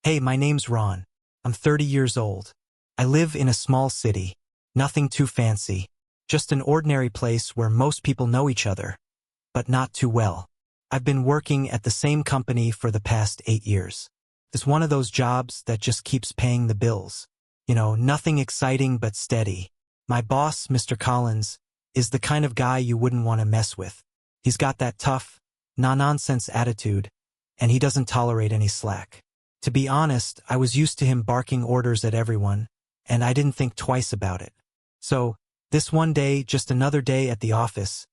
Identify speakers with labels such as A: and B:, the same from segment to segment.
A: Hey, my name's Ron. I'm 30 years old. I live in a small city. Nothing too fancy. Just an ordinary place where most people know each other, but not too well. I've been working at the same company for the past 8 years. It's one of those jobs that just keeps paying the bills. Nothing exciting but steady. My boss, Mr. Collins, is the kind of guy you wouldn't want to mess with. He's got that tough, no-nonsense attitude, and he doesn't tolerate any slack. To be honest, I was used to him barking orders at everyone, and I didn't think twice about it. So, this one day, just another day at the office,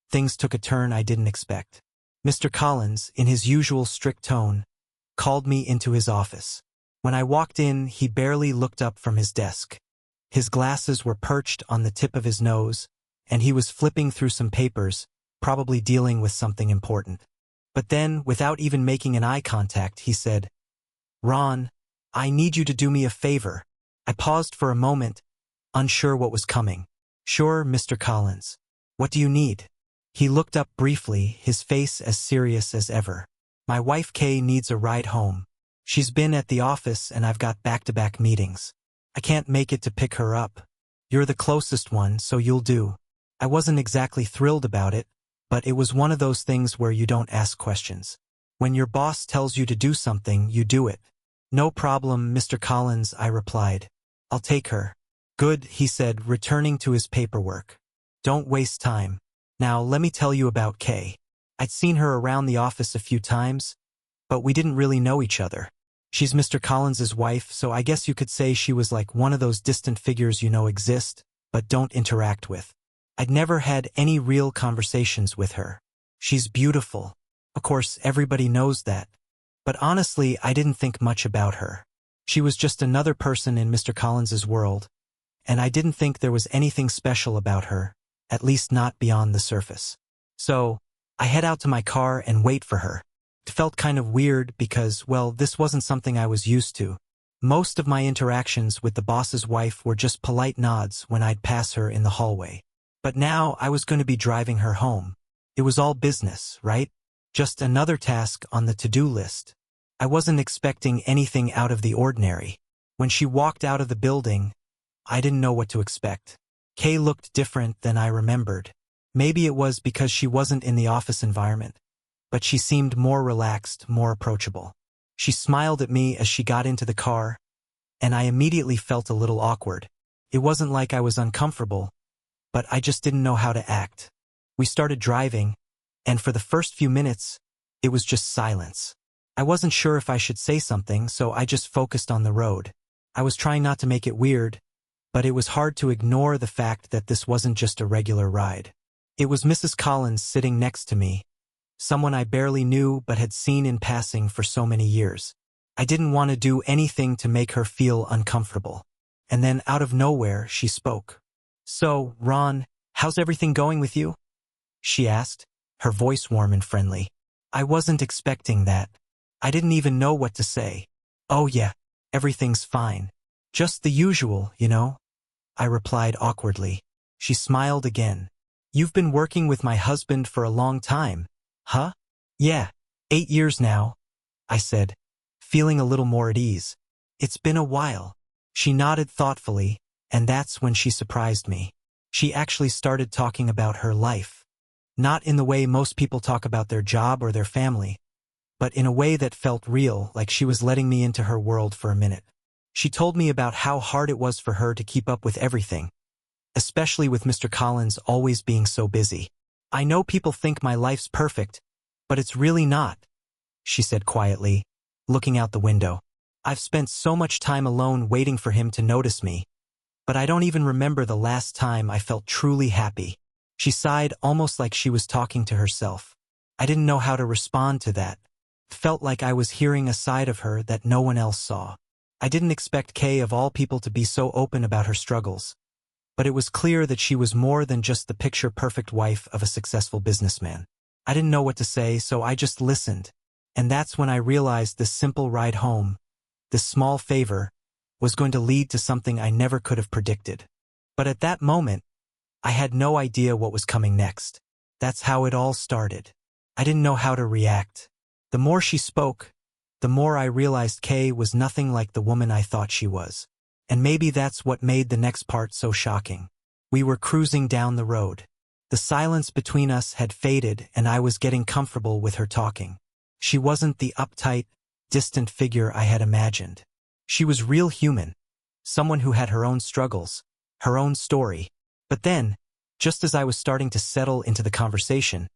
A: things took a turn I didn't expect. Mr. Collins, in his usual strict tone, called me into his office. When I walked in, he barely looked up from his desk. His glasses were perched on the tip of his nose, and he was flipping through some papers, probably dealing with something important. But then, without even making an eye contact, he said, "Ron, I need you to do me a favor." I paused for a moment, unsure what was coming. "Sure, Mr. Collins. What do you need?" He looked up briefly, his face as serious as ever. "My wife Kay needs a ride home. She's been at the office and I've got back-to-back meetings. I can't make it to pick her up. You're the closest one, so you'll do." I wasn't exactly thrilled about it, but it was one of those things where you don't ask questions. When your boss tells you to do something, you do it. "No problem, Mr. Collins," I replied. "I'll take her." "Good," he said, returning to his paperwork. "Don't waste time. Now, let me tell you about Kay. I'd seen her around the office a few times, but we didn't really know each other. She's Mr. Collins's wife, so I guess you could say she was like one of those distant figures you know exist, but don't interact with. I'd never had any real conversations with her. She's beautiful. Of course, everybody knows that. But honestly, I didn't think much about her. She was just another person in Mr. Collins's world, and I didn't think there was anything special about her, at least not beyond the surface. So, I head out to my car and wait for her. It felt kind of weird because, well, this wasn't something I was used to. Most of my interactions with the boss's wife were just polite nods when I'd pass her in the hallway. But now I was going to be driving her home. It was all business, right? Just another task on the to-do list. I wasn't expecting anything out of the ordinary. When she walked out of the building, I didn't know what to expect. Kay looked different than I remembered. Maybe it was because she wasn't in the office environment, but she seemed more relaxed, more approachable. She smiled at me as she got into the car, and I immediately felt a little awkward. It wasn't like I was uncomfortable, but I just didn't know how to act. We started driving, and for the first few minutes, it was just silence. I wasn't sure if I should say something, so I just focused on the road. I was trying not to make it weird, but it was hard to ignore the fact that this wasn't just a regular ride. It was Mrs. Collins sitting next to me, someone I barely knew but had seen in passing for so many years. I didn't want to do anything to make her feel uncomfortable. And then out of nowhere, she spoke. "So, Ron, how's everything going with you?" she asked, her voice warm and friendly. I wasn't expecting that. I didn't even know what to say. "Oh yeah, everything's fine. Just the usual, you know," I replied awkwardly. She smiled again. "You've been working with my husband for a long time, huh?" "Yeah, 8 years now," I said, feeling a little more at ease. "It's been a while." She nodded thoughtfully, and that's when she surprised me. She actually started talking about her life. Not in the way most people talk about their job or their family, but in a way that felt real, like she was letting me into her world for a minute. She told me about how hard it was for her to keep up with everything, especially with Mr. Collins always being so busy. "I know people think my life's perfect, but it's really not," she said quietly, looking out the window. "I've spent so much time alone waiting for him to notice me, but I don't even remember the last time I felt truly happy." She sighed almost like she was talking to herself. I didn't know how to respond to that. It felt like I was hearing a side of her that no one else saw. I didn't expect Kay of all people to be so open about her struggles, but it was clear that she was more than just the picture-perfect wife of a successful businessman. I didn't know what to say, so I just listened, and that's when I realized this simple ride home, this small favor, was going to lead to something I never could have predicted. But at that moment, I had no idea what was coming next. That's how it all started. I didn't know how to react. The more she spoke, the more I realized Kay was nothing like the woman I thought she was. And maybe that's what made the next part so shocking. We were cruising down the road. The silence between us had faded and I was getting comfortable with her talking. She wasn't the uptight, distant figure I had imagined. She was real human, someone who had her own struggles, her own story. But then, just as I was starting to settle into the conversation,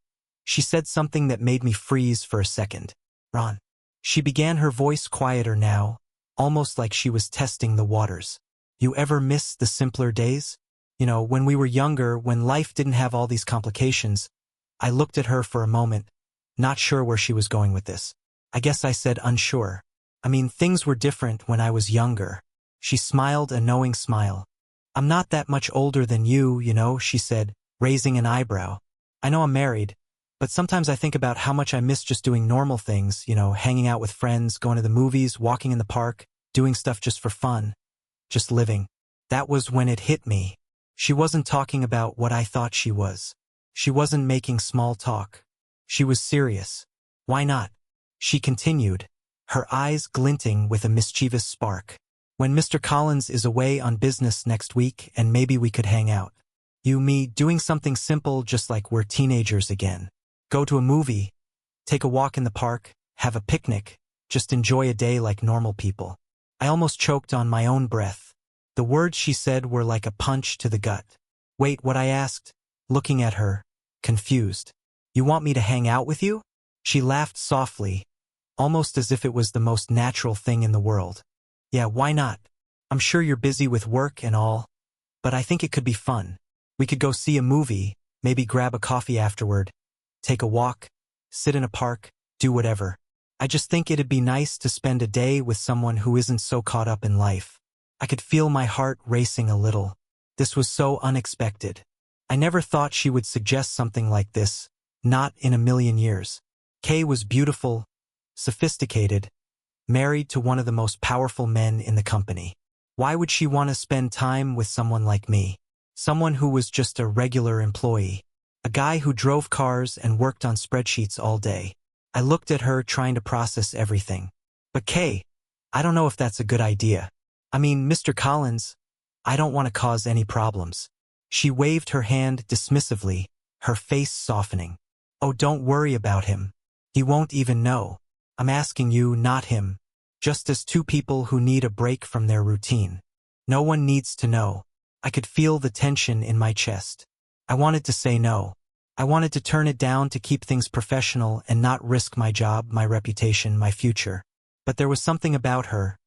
A: she said something that made me freeze for a second. "Ron." She began, her voice quieter now, almost like she was testing the waters. "You ever miss the simpler days? You know, when we were younger, when life didn't have all these complications." I looked at her for a moment, not sure where she was going with this. I guess I said unsure. "I mean, things were different when I was younger." She smiled a knowing smile. "I'm not that much older than you know," she said, raising an eyebrow. "I know I'm married, but sometimes I think about how much I miss just doing normal things, hanging out with friends, going to the movies, walking in the park, doing stuff just for fun, just living." That was when it hit me. She wasn't talking about what I thought she was. She wasn't making small talk. She was serious. "Why not?" she continued, her eyes glinting with a mischievous spark. "When Mr. Collins is away on business next week and maybe we could hang out. You, me, doing something simple just like we're teenagers again. Go to a movie, take a walk in the park, have a picnic, just enjoy a day like normal people." I almost choked on my own breath. The words she said were like a punch to the gut. "Wait, what?" I asked, looking at her, confused. "You want me to hang out with you?" She laughed softly, almost as if it was the most natural thing in the world. "Yeah, why not? I'm sure you're busy with work and all, but I think it could be fun. We could go see a movie, maybe grab a coffee afterward, take a walk, sit in a park, do whatever. I just think it'd be nice to spend a day with someone who isn't so caught up in life." I could feel my heart racing a little. This was so unexpected. I never thought she would suggest something like this, not in a million years. Kay was beautiful, sophisticated, married to one of the most powerful men in the company. Why would she want to spend time with someone like me? Someone who was just a regular employee. A guy who drove cars and worked on spreadsheets all day. I looked at her trying to process everything. "But Kay, I don't know if that's a good idea. I mean, Mr. Collins, I don't want to cause any problems." She waved her hand dismissively, her face softening. "Oh, don't worry about him. He won't even know. I'm asking you, not him. Just as two people who need a break from their routine. No one needs to know." I could feel the tension in my chest. I wanted to say no. I wanted to turn it down to keep things professional and not risk my job, my reputation, my future. But there was something about her,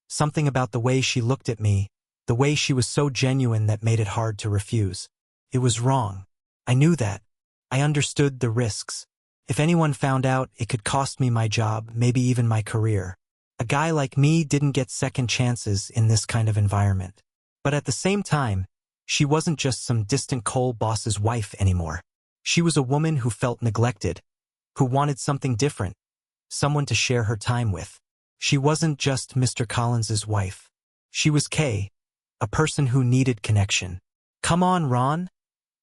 A: something about the way she looked at me, the way she was so genuine that made it hard to refuse. It was wrong. I knew that. I understood the risks. If anyone found out, it could cost me my job, maybe even my career. A guy like me didn't get second chances in this kind of environment. But at the same time, she wasn't just some distant coal boss's wife anymore. She was a woman who felt neglected, who wanted something different, someone to share her time with. She wasn't just Mr. Collins's wife. She was Kay, a person who needed connection. "Come on, Ron,"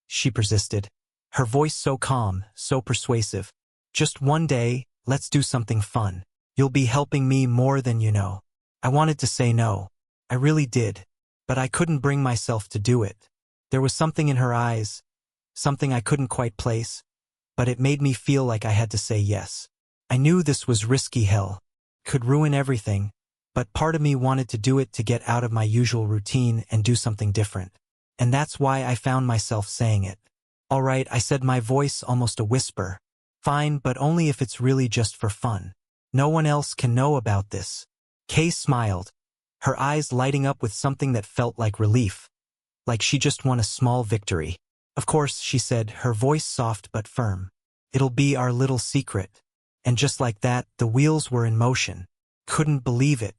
A: she persisted, her voice so calm, so persuasive. "Just one day, let's do something fun. You'll be helping me more than you know." I wanted to say no. I really did. But I couldn't bring myself to do it. There was something in her eyes, something I couldn't quite place, but it made me feel like I had to say yes. I knew this was risky hell, could ruin everything, but part of me wanted to do it to get out of my usual routine and do something different. And that's why I found myself saying it. "All right," I said, my voice almost a whisper. "Fine, but only if it's really just for fun. No one else can know about this." Kay smiled, her eyes lighting up with something that felt like relief, like she just won a small victory. "Of course," she said, her voice soft but firm. "It'll be our little secret." And just like that, the wheels were in motion. Couldn't believe it.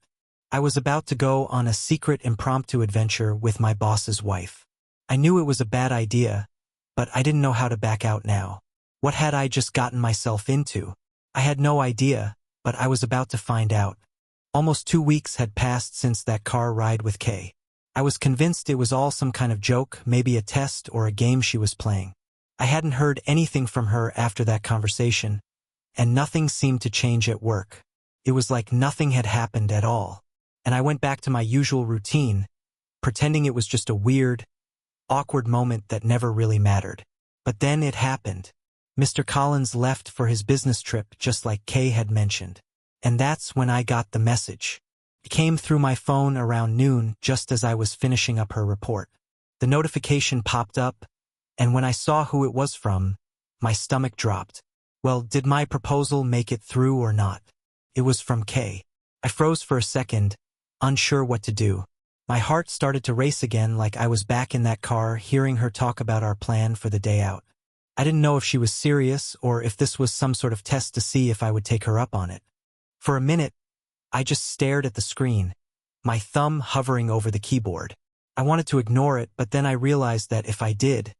A: I was about to go on a secret impromptu adventure with my boss's wife. I knew it was a bad idea, but I didn't know how to back out now. What had I just gotten myself into? I had no idea, but I was about to find out. Almost 2 weeks had passed since that car ride with Kay. I was convinced it was all some kind of joke, maybe a test or a game she was playing. I hadn't heard anything from her after that conversation, and nothing seemed to change at work. It was like nothing had happened at all. And I went back to my usual routine, pretending it was just a weird, awkward moment that never really mattered. But then it happened. Mr. Collins left for his business trip just like Kay had mentioned. And that's when I got the message. It came through my phone around noon just as I was finishing up her report. The notification popped up, and when I saw who it was from, my stomach dropped. Well, did my proposal make it through or not? It was from Kay. I froze for a second, unsure what to do. My heart started to race again like I was back in that car hearing her talk about our plan for the day out. I didn't know if she was serious or if this was some sort of test to see if I would take her up on it. For a minute, I just stared at the screen, my thumb hovering over the keyboard. I wanted to ignore it, but then I realized that if I did,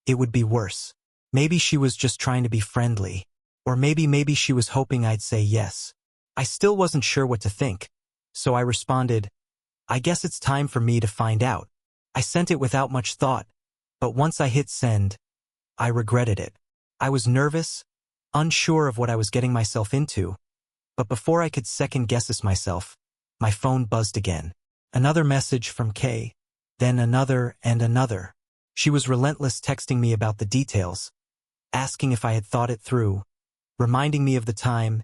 A: it would be worse. Maybe she was just trying to be friendly, or maybe she was hoping I'd say yes. I still wasn't sure what to think, so I responded, I guess it's time for me to find out. I sent it without much thought, but once I hit send, I regretted it. I was nervous, unsure of what I was getting myself into, but before I could second-guess myself, my phone buzzed again. Another message from Kay, then another and another. She was relentless, texting me about the details, asking if I had thought it through, reminding me of the time,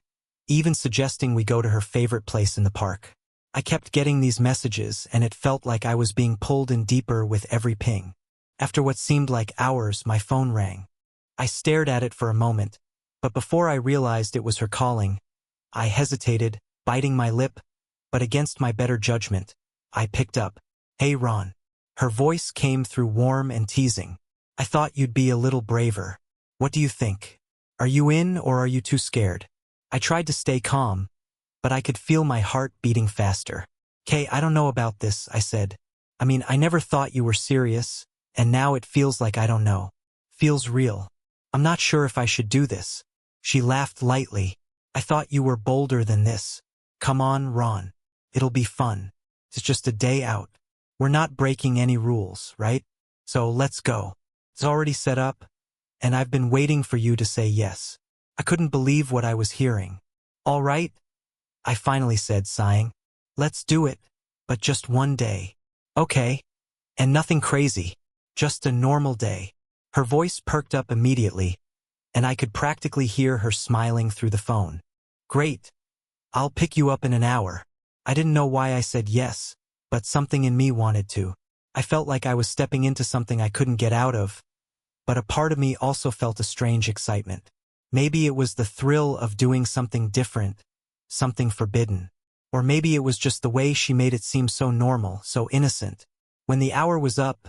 A: even suggesting we go to her favorite place in the park. I kept getting these messages, and it felt like I was being pulled in deeper with every ping. After what seemed like hours, my phone rang. I stared at it for a moment, but before I realized it was her calling, I hesitated, biting my lip, but against my better judgment, I picked up. Hey, Ron. Her voice came through warm and teasing. I thought you'd be a little braver. What do you think? Are you in or are you too scared? I tried to stay calm, but I could feel my heart beating faster. Kay, I don't know about this, I said. I never thought you were serious, and now it feels like I don't know. Feels real. I'm not sure if I should do this. She laughed lightly. I thought you were bolder than this. Come on, Ron. It'll be fun. It's just a day out. We're not breaking any rules, right? So let's go. It's already set up, and I've been waiting for you to say yes. I couldn't believe what I was hearing. All right, I finally said, sighing. Let's do it, but just one day. Okay. And nothing crazy. Just a normal day. Her voice perked up immediately, and I could practically hear her smiling through the phone. Great. I'll pick you up in an hour. I didn't know why I said yes, but something in me wanted to. I felt like I was stepping into something I couldn't get out of, but a part of me also felt a strange excitement. Maybe it was the thrill of doing something different, something forbidden. Or maybe it was just the way she made it seem so normal, so innocent. When the hour was up,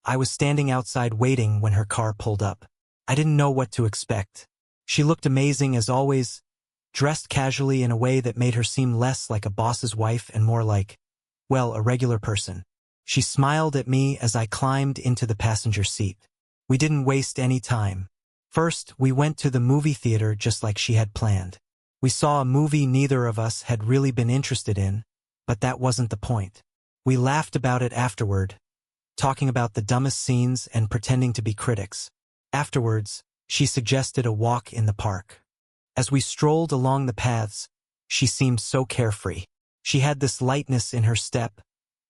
A: I was standing outside waiting when her car pulled up. I didn't know what to expect. She looked amazing as always, dressed casually in a way that made her seem less like a boss's wife and more like, well, a regular person. She smiled at me as I climbed into the passenger seat. We didn't waste any time. First, we went to the movie theater just like she had planned. We saw a movie neither of us had really been interested in, but that wasn't the point. We laughed about it afterward, talking about the dumbest scenes and pretending to be critics. Afterwards, she suggested a walk in the park. As we strolled along the paths, she seemed so carefree. She had this lightness in her step,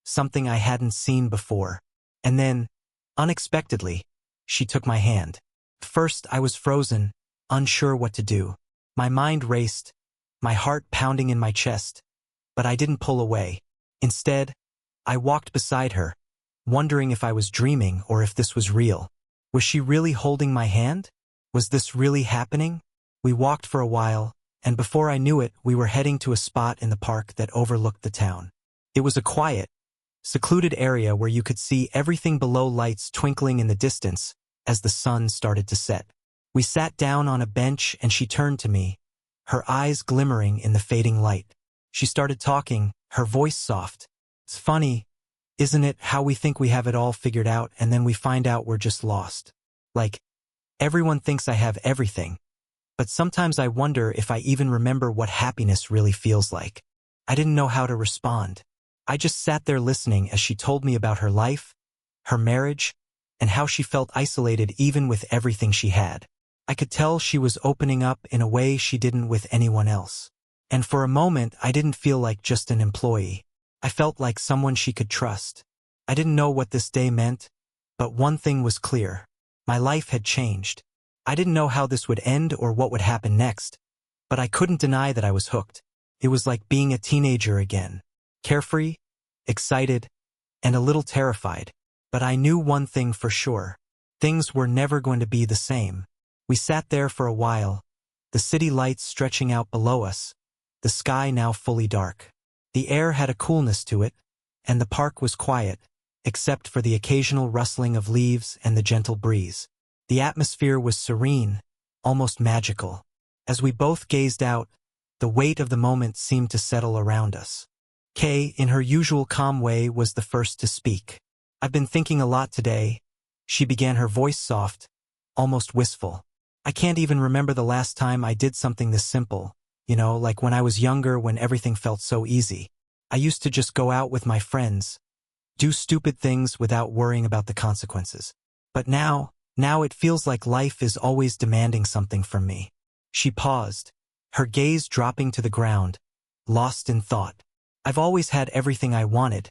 A: something I hadn't seen before. And then, unexpectedly, she took my hand. First, I was frozen, unsure what to do. My mind raced, my heart pounding in my chest, but I didn't pull away. Instead, I walked beside her, wondering if I was dreaming or if this was real. Was she really holding my hand? Was this really happening? We walked for a while, and before I knew it, we were heading to a spot in the park that overlooked the town. It was a quiet, secluded area where you could see everything below, lights twinkling in the distance as the sun started to set. We sat down on a bench and she turned to me, her eyes glimmering in the fading light. She started talking, her voice soft. It's funny, isn't it, how we think we have it all figured out and then we find out we're just lost. Like, everyone thinks I have everything, but sometimes I wonder if I even remember what happiness really feels like. I didn't know how to respond. I just sat there listening as she told me about her life, her marriage, and how she felt isolated even with everything she had. I could tell she was opening up in a way she didn't with anyone else. And for a moment, I didn't feel like just an employee. I felt like someone she could trust. I didn't know what this day meant, but one thing was clear. My life had changed. I didn't know how this would end or what would happen next, but I couldn't deny that I was hooked. It was like being a teenager again. Carefree, excited, and a little terrified. But I knew one thing for sure. Things were never going to be the same. We sat there for a while, the city lights stretching out below us, the sky now fully dark. The air had a coolness to it, and the park was quiet, except for the occasional rustling of leaves and the gentle breeze. The atmosphere was serene, almost magical. As we both gazed out, the weight of the moment seemed to settle around us. Kay, in her usual calm way, was the first to speak. "I've been thinking a lot today," she began, her voice soft, almost wistful. "I can't even remember the last time I did something this simple, like when I was younger, when everything felt so easy. I used to just go out with my friends, do stupid things without worrying about the consequences. But now it feels like life is always demanding something from me." She paused, her gaze dropping to the ground, lost in thought. "I've always had everything I wanted,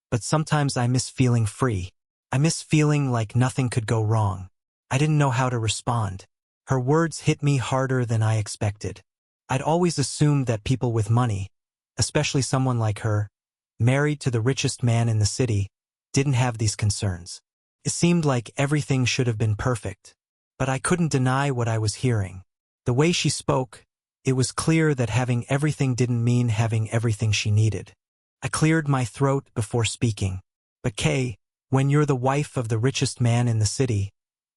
A: but sometimes I miss feeling free. I miss feeling like nothing could go wrong." I didn't know how to respond. Her words hit me harder than I expected. I'd always assumed that people with money, especially someone like her, married to the richest man in the city, didn't have these concerns. It seemed like everything should have been perfect. But I couldn't deny what I was hearing. The way she spoke, it was clear that having everything didn't mean having everything she needed. I cleared my throat before speaking. "But Kay, when you're the wife of the richest man in the city,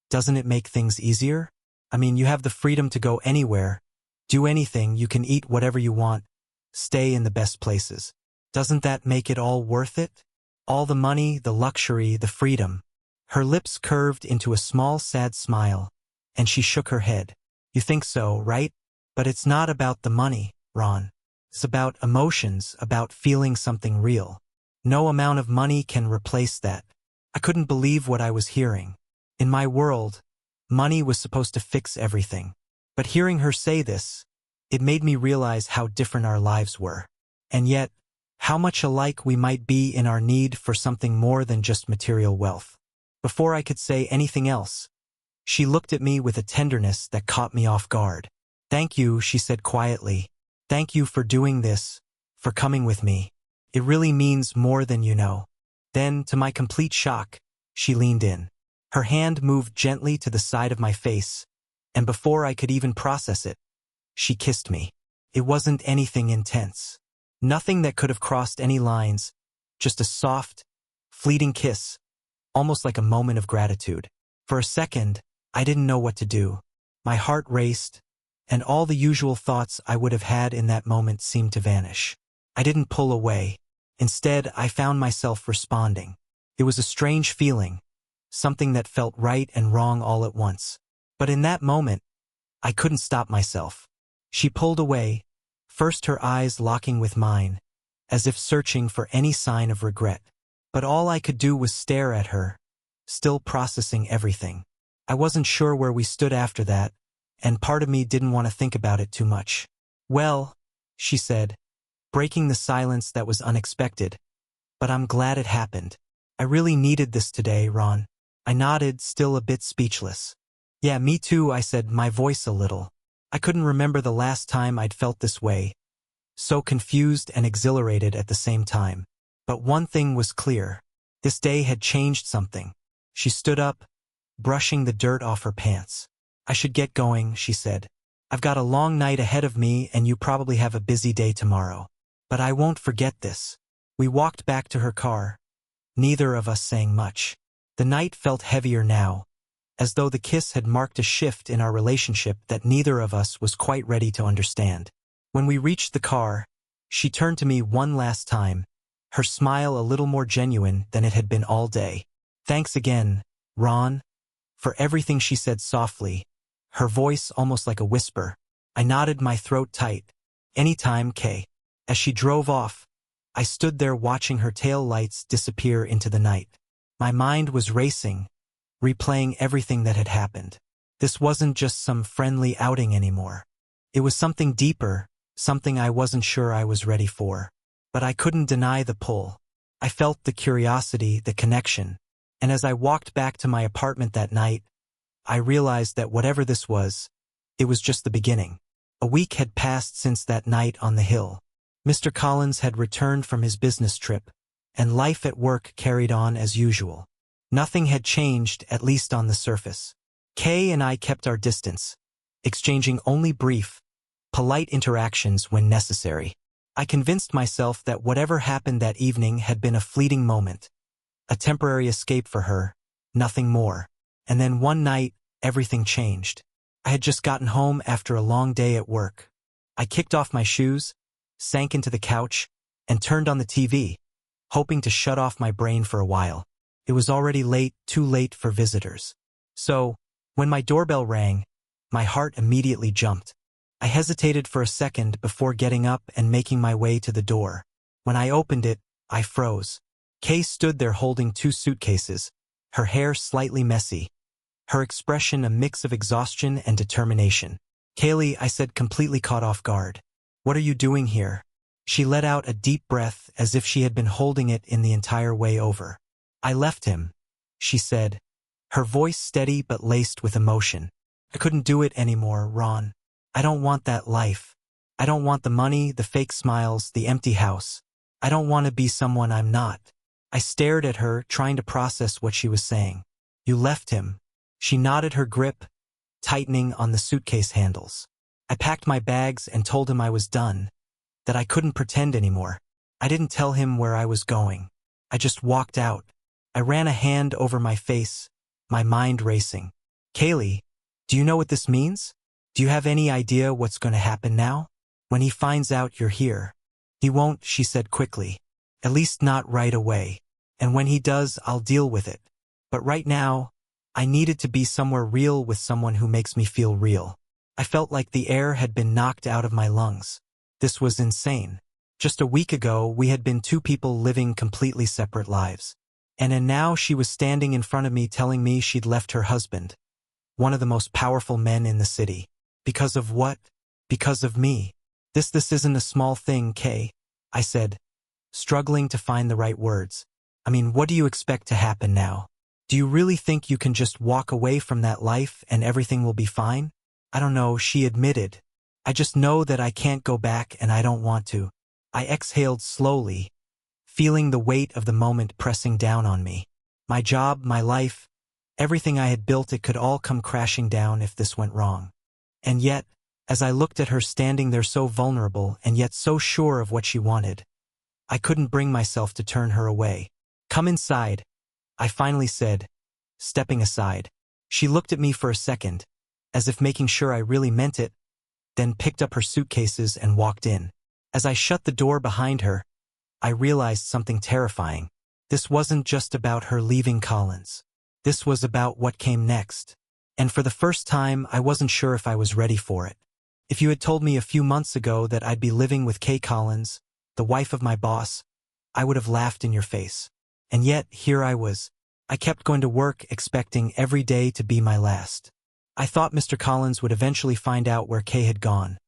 A: doesn't it make things easier? I mean, you have the freedom to go anywhere, do anything, you can eat whatever you want, stay in the best places. Doesn't that make it all worth it? All the money, the luxury, the freedom." Her lips curved into a small, sad smile, and she shook her head. "You think so, right? But it's not about the money, Ron. It's about emotions, about feeling something real. No amount of money can replace that." I couldn't believe what I was hearing. In my world, money was supposed to fix everything. But hearing her say this, it made me realize how different our lives were. And yet, how much alike we might be in our need for something more than just material wealth. Before I could say anything else, she looked at me with a tenderness that caught me off guard. "Thank you," she said quietly. "Thank you for doing this, for coming with me. It really means more than you know." Then, to my complete shock, she leaned in. Her hand moved gently to the side of my face, and before I could even process it, she kissed me. It wasn't anything intense. Nothing that could have crossed any lines, just a soft, fleeting kiss, almost like a moment of gratitude. For a second, I didn't know what to do. My heart raced, and all the usual thoughts I would have had in that moment seemed to vanish. I didn't pull away. Instead, I found myself responding. It was a strange feeling, something that felt right and wrong all at once. But in that moment, I couldn't stop myself. She pulled away, first her eyes locking with mine, as if searching for any sign of regret. But all I could do was stare at her, still processing everything. I wasn't sure where we stood after that, and part of me didn't want to think about it too much. "Well," she said, breaking the silence that was unexpected, "but I'm glad it happened. I really needed this today, Ron." I nodded, still a bit speechless. "Yeah, me too," I said, my voice a little. I couldn't remember the last time I'd felt this way, so confused and exhilarated at the same time. But one thing was clear. This day had changed something. She stood up, brushing the dirt off her pants. "I should get going," she said. "I've got a long night ahead of me and you probably have a busy day tomorrow. But I won't forget this." We walked back to her car, neither of us saying much. The night felt heavier now, as though the kiss had marked a shift in our relationship that neither of us was quite ready to understand. When we reached the car, she turned to me one last time, her smile a little more genuine than it had been all day. "Thanks again, Ron, for everything," she said softly, her voice almost like a whisper. I nodded, my throat tight. "Anytime, Kay." As she drove off, I stood there watching her tail lights disappear into the night. My mind was racing, replaying everything that had happened. This wasn't just some friendly outing anymore. It was something deeper, something I wasn't sure I was ready for. But I couldn't deny the pull. I felt the curiosity, the connection, and as I walked back to my apartment that night, I realized that whatever this was, it was just the beginning. A week had passed since that night on the hill. Mr. Collins had returned from his business trip, and life at work carried on as usual. Nothing had changed, at least on the surface. Kay and I kept our distance, exchanging only brief, polite interactions when necessary. I convinced myself that whatever happened that evening had been a fleeting moment, a temporary escape for her, nothing more. And then one night, everything changed. I had just gotten home after a long day at work. I kicked off my shoes, sank into the couch, and turned on the TV, hoping to shut off my brain for a while. It was already late, too late for visitors. So, when my doorbell rang, my heart immediately jumped. I hesitated for a second before getting up and making my way to the door. When I opened it, I froze. Kay stood there holding 2 suitcases, her hair slightly messy, her expression a mix of exhaustion and determination. "Kaylee," I said, completely caught off guard. "What are you doing here?" She let out a deep breath as if she had been holding it in the entire way over. "I left him," she said, her voice steady but laced with emotion. "I couldn't do it anymore, Ron. I don't want that life. I don't want the money, the fake smiles, the empty house. I don't want to be someone I'm not." I stared at her, trying to process what she was saying. "You left him." She nodded, her grip tightening on the suitcase handles. "I packed my bags and told him I was done, that I couldn't pretend anymore. I didn't tell him where I was going. I just walked out." I ran a hand over my face, my mind racing. "Kaylee, do you know what this means? Do you have any idea what's going to happen now? When he finds out you're here?" "He won't," she said quickly. "At least not right away. And when he does, I'll deal with it. But right now, I needed to be somewhere real with someone who makes me feel real." I felt like the air had been knocked out of my lungs. This was insane. Just a week ago, we had been 2 people living completely separate lives. And now she was standing in front of me telling me she'd left her husband, one of the most powerful men in the city. Because of what? Because of me. This isn't a small thing, Kay," I said, struggling to find the right words. "I mean, what do you expect to happen now? Do you really think you can just walk away from that life and everything will be fine?" "I don't know," she admitted. "I just know that I can't go back and I don't want to." I exhaled slowly, feeling the weight of the moment pressing down on me. My job, my life, everything I had built, it could all come crashing down if this went wrong. And yet, as I looked at her standing there so vulnerable and yet so sure of what she wanted, I couldn't bring myself to turn her away. "Come inside," I finally said, stepping aside. She looked at me for a second, as if making sure I really meant it, then picked up her suitcases and walked in. As I shut the door behind her, I realized something terrifying. This wasn't just about her leaving Collins. This was about what came next. And for the first time, I wasn't sure if I was ready for it. If you had told me a few months ago that I'd be living with Kay Collins, the wife of my boss, I would have laughed in your face. And yet, here I was. I kept going to work, expecting every day to be my last. I thought Mr. Collins would eventually find out where Kay had gone,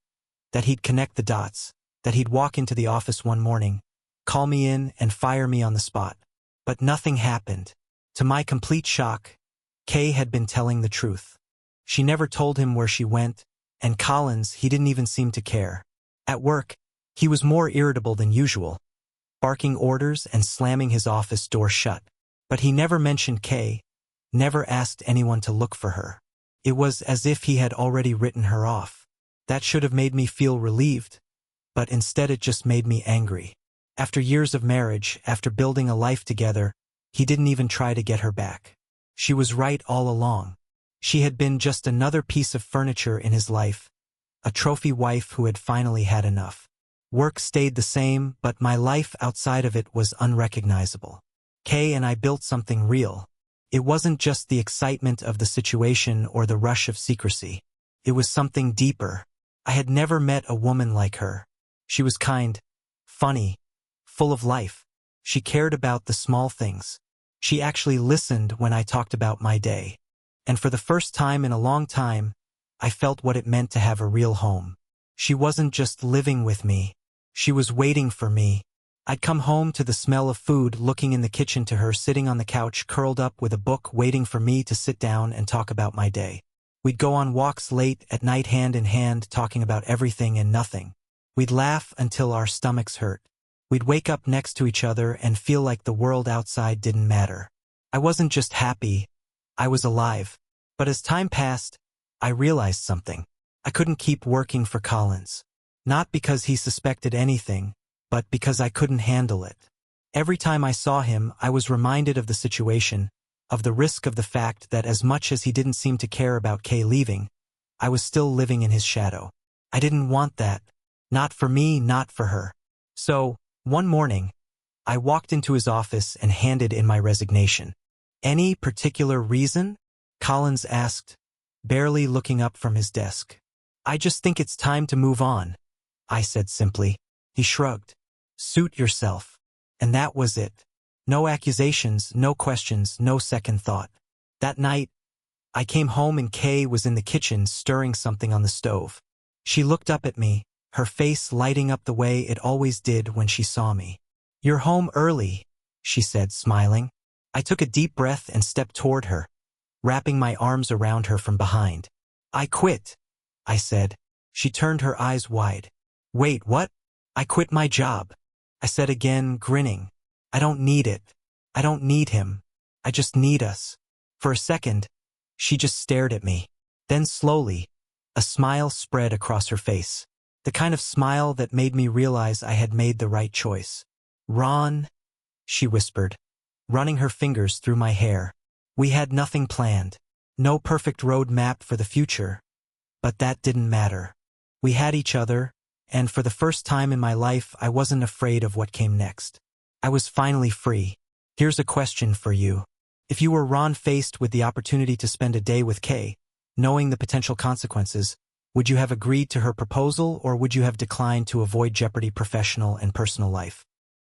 A: that he'd connect the dots, that he'd walk into the office one morning, call me in, and fire me on the spot. But nothing happened. To my complete shock, Kay had been telling the truth. She never told him where she went, and Collins, he didn't even seem to care. At work, he was more irritable than usual, barking orders and slamming his office door shut. But he never mentioned Kay, never asked anyone to look for her. It was as if he had already written her off. That should have made me feel relieved, but instead it just made me angry. After years of marriage, after building a life together, he didn't even try to get her back. She was right all along. She had been just another piece of furniture in his life, a trophy wife who had finally had enough. Work stayed the same, but my life outside of it was unrecognizable. Kay and I built something real. It wasn't just the excitement of the situation or the rush of secrecy. It was something deeper. I had never met a woman like her. She was kind, funny, full of life. She cared about the small things. She actually listened when I talked about my day. And for the first time in a long time, I felt what it meant to have a real home. She wasn't just living with me. She was waiting for me. I'd come home to the smell of food, looking in the kitchen to her sitting on the couch curled up with a book waiting for me to sit down and talk about my day. We'd go on walks late at night hand in hand talking about everything and nothing. We'd laugh until our stomachs hurt. We'd wake up next to each other and feel like the world outside didn't matter. I wasn't just happy, I was alive. But as time passed, I realized something. I couldn't keep working for Collins. Not because he suspected anything, but because I couldn't handle it. Every time I saw him, I was reminded of the situation, of the risk of the fact that as much as he didn't seem to care about Kay leaving, I was still living in his shadow. I didn't want that. Not for me, not for her. So, one morning, I walked into his office and handed in my resignation. Any particular reason? Collins asked, barely looking up from his desk. I just think it's time to move on, I said simply. He shrugged. Suit yourself. And that was it. No accusations, no questions, no second thought. That night, I came home and Kay was in the kitchen stirring something on the stove. She looked up at me, her face lighting up the way it always did when she saw me. You're home early, she said, smiling. I took a deep breath and stepped toward her, wrapping my arms around her from behind. I quit, I said. She turned her eyes wide. Wait, what? I quit my job, I said again, grinning. I don't need it. I don't need him. I just need us. For a second, she just stared at me. Then slowly, a smile spread across her face. The kind of smile that made me realize I had made the right choice. Ron, she whispered, running her fingers through my hair. We had nothing planned. No perfect road map for the future. But that didn't matter. We had each other, and for the first time in my life, I wasn't afraid of what came next. I was finally free. Here's a question for you. If you were Ron faced with the opportunity to spend a day with Kay, knowing the potential consequences, would you have agreed to her proposal or would you have declined to avoid jeopardy professional and personal life?